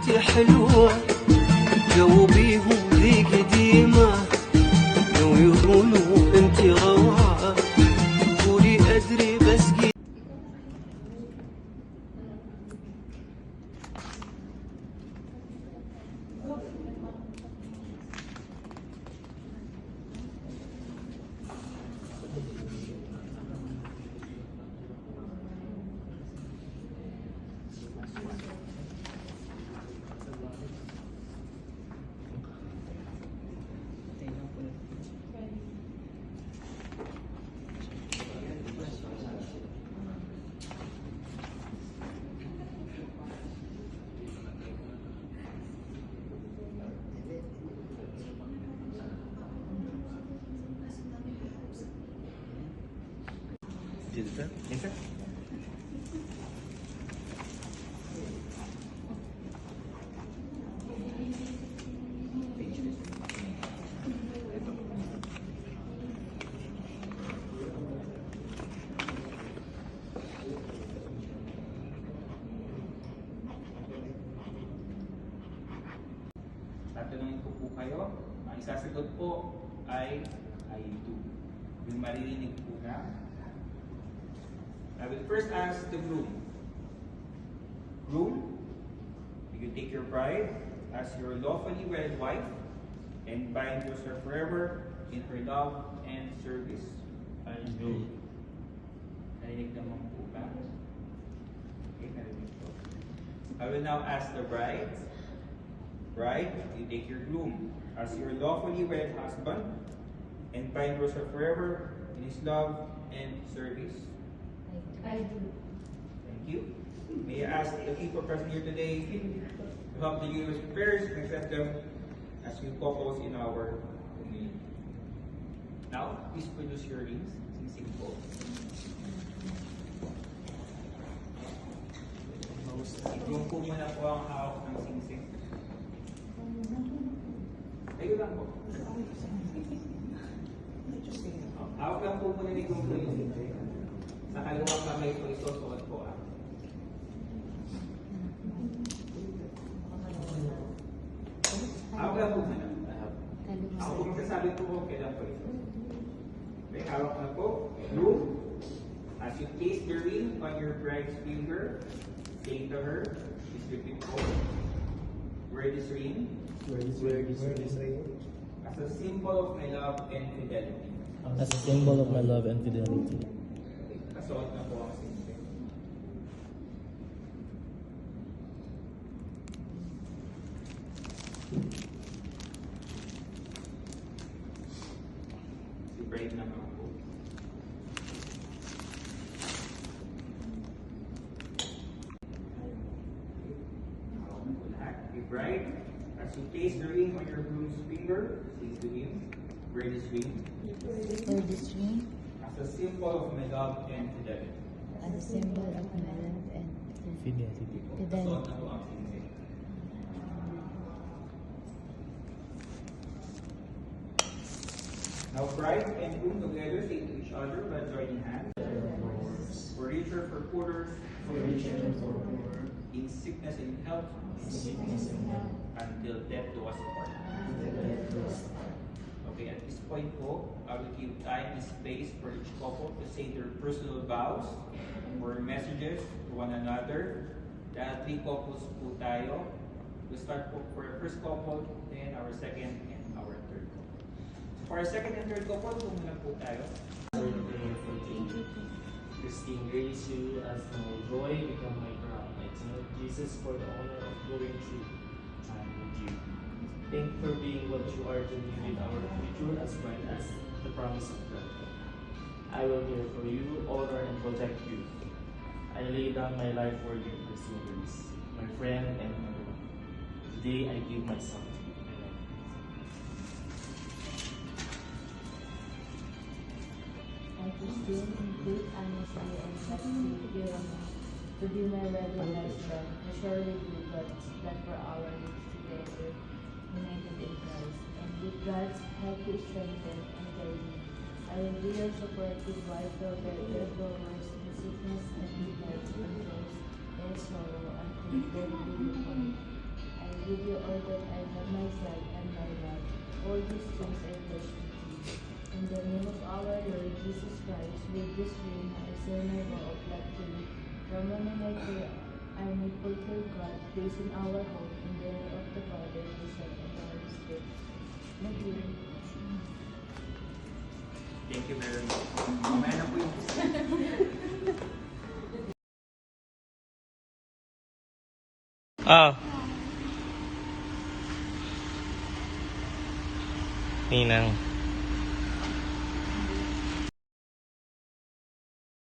انت حلوة جاوبيهم ذي قديمة لو يقولوا انت روعة قولي ادري بس Yes, sir. Tatanungin ko po kayo, ang isasagot po ay I do. Yung maririnig po na. I will first ask the groom. Groom, do you take your bride as your lawfully wedded wife and bind yourself forever in her love and service? I do. Narinig naman po ba? Okay, narinig po. I will now ask the bride. Bride, you take your groom as your lawfully wedded husband and bind yourself forever in his love and service. I do. Thank you. May I ask the people present here today to help the universe prayers and accept them as new couples in our community. Now, please produce your rings. Sing po. Yung po muna po ang hawak ng sing-sing. Tayo lang po. Hawak lang po muna ni Gumpo yung sing-sing. Sa kaliwang kamay po isusuot po ah. Hawak lang po muna. Ako po magsasabi po kung kailan po ito. Okay, hawak na po. Groom, as you place the ring on your bride's finger, say to her, please repeat po. Wear this ring. Wear this ring. As a symbol of my love and fidelity. As a symbol of my love and fidelity. Kasuot na po ang sing-sing. Si bride naman po. The bride, as you place the ring on your groom's finger, say to him, wear this ring. Wear this ring As a symbol of my love and fidelity. as a symbol of my love and Fidelity. Kasuot fidelity. na po ang sing-sing. Now bride and groom together say to each other by joining hands. For richer, for poorer, in sickness and health, until death do us part. Okay, at this point po, I will give time and space for each couple to say their personal vows or messages to one another. Dahil 3 couples po tayo. We'll start po for our first couple, then our second and our third couple. For our second and third couple, muna po tayo. Christine, grace you as my joy, become my crown. I thank Jesus for the honor of going through time with you. Thank you for being what you are to me with our future as bright as the promise of God. I will care for you, honor and protect you. I lay down my life for you, Christine Grace, my friend and my love. Today I give myself to you. I love you. I Christine, in faith, honesty, and chastity, to be my wedded husband, I surely do that for our lives together, united in Christ, and with God's help to strengthen and guide me. I will be your supportive wife, protector, growers in sickness and in health, and joys and sorrow, until death do you part. I give you all that I have myself and my love. All these things I wish to you. In the name of our Lord Jesus Christ, with this ring I seal my vow of love to you. From when I pray, I may fulfill God, placing our hope in the name of the Father, the Son, and the Holy Spirit. Thank you. Thank you very much. Mamaya na po yung Ninang.